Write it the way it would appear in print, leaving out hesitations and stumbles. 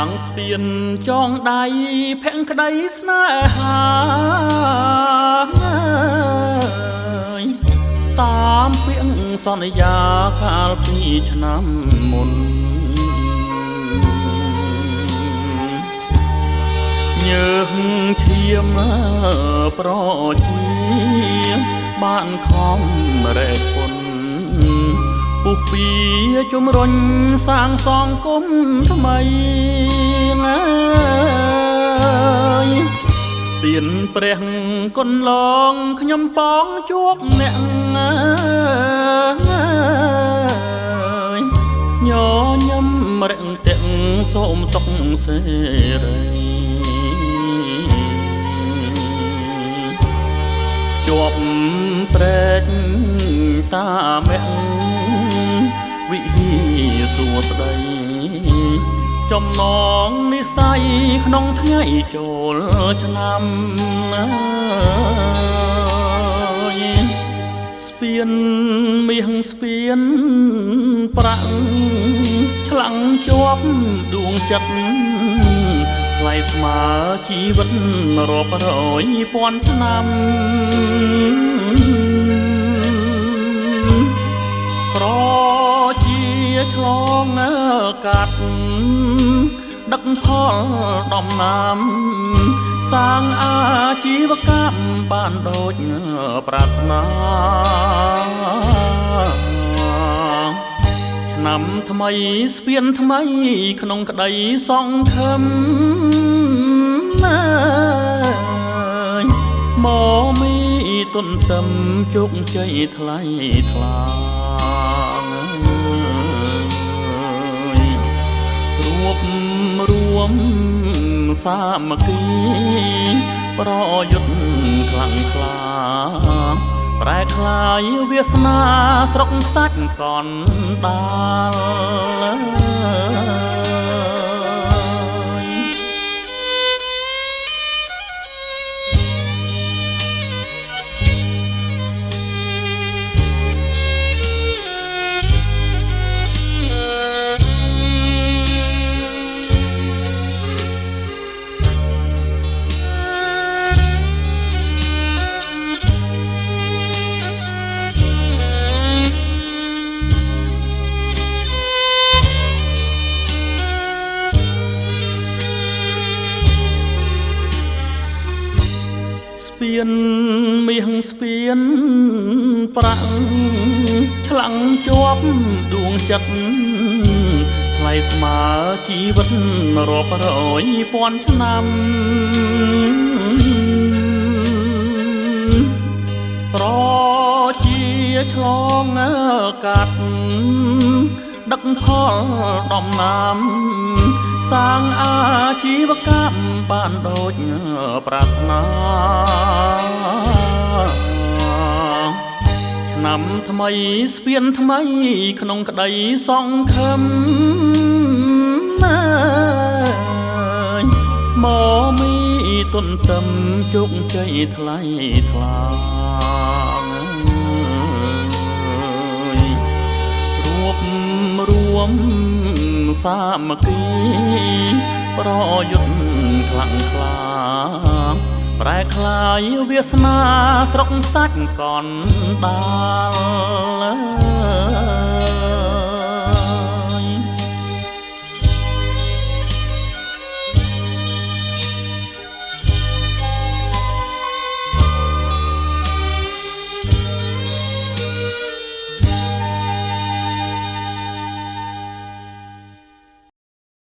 ងស្ពានចងដៃភក្តីស្នេហាតាមពាក្យសន្យាកាលពីឆ្នាំមុនញើសឈាមប្រជាបានខំរែកពុនពុះពីជំរុញសាងសង្គមថ្មីណាស្ពានព្រះគុណឡងខ្ញុំប៉ងជួបអ្នកញញឹមរឹងទាំងសូមសុខសេរីជាប់ព្រែកតាមែវិហាសួស្ដីចំណងនិស័យក្នុងថ្ងៃចូលឆ្នាំស្ពានមាសស្ពានប្រាក់ឆ្លាំងជាប់ដួងចិត្តថ្លៃស្មើជីវិតរាប់រយពាន់ឆ្នាំប្រជាឆ្លងកាត់ដឹកផលដំណាំសាងអាជីវកម្មបានដូចប្រាថ្នាឆ្នាំថ្មីស្ពានថ្មីក្នុងក្តីសង្ឃឹមមកមីទុនទឹមជោគជ័យថ្លៃថ្លារួមសាមគ្គីប្រយុទ្ធខ្លាំងក្លាប្រែคลายវាសនាស្រុកខ្សាច់កណ្ដាលស្ពានមាសស្ពានប្រាក់ឆ្លាំងជាប់ដួងចិត្តថ្លៃស្មើជីវិតរាប់រយពាន់ឆ្នាំប្រជាឆ្លងកាត់ដឹកផលដំណាំសាងអាជីវកម្មបានដូចប្រាថ្នាឆ្នាំថ្មីស្ពានថ្មីក្នុងក្តីសង្ឃឹមមកមីទុនទឹមជោគជ័យថ្លៃថ្លារួមសាមគ្គីប្រយុទ្ធខ្លាំងក្លាប្រែคลายវាសនាស្រុកខ្សាច់កណ្ដាល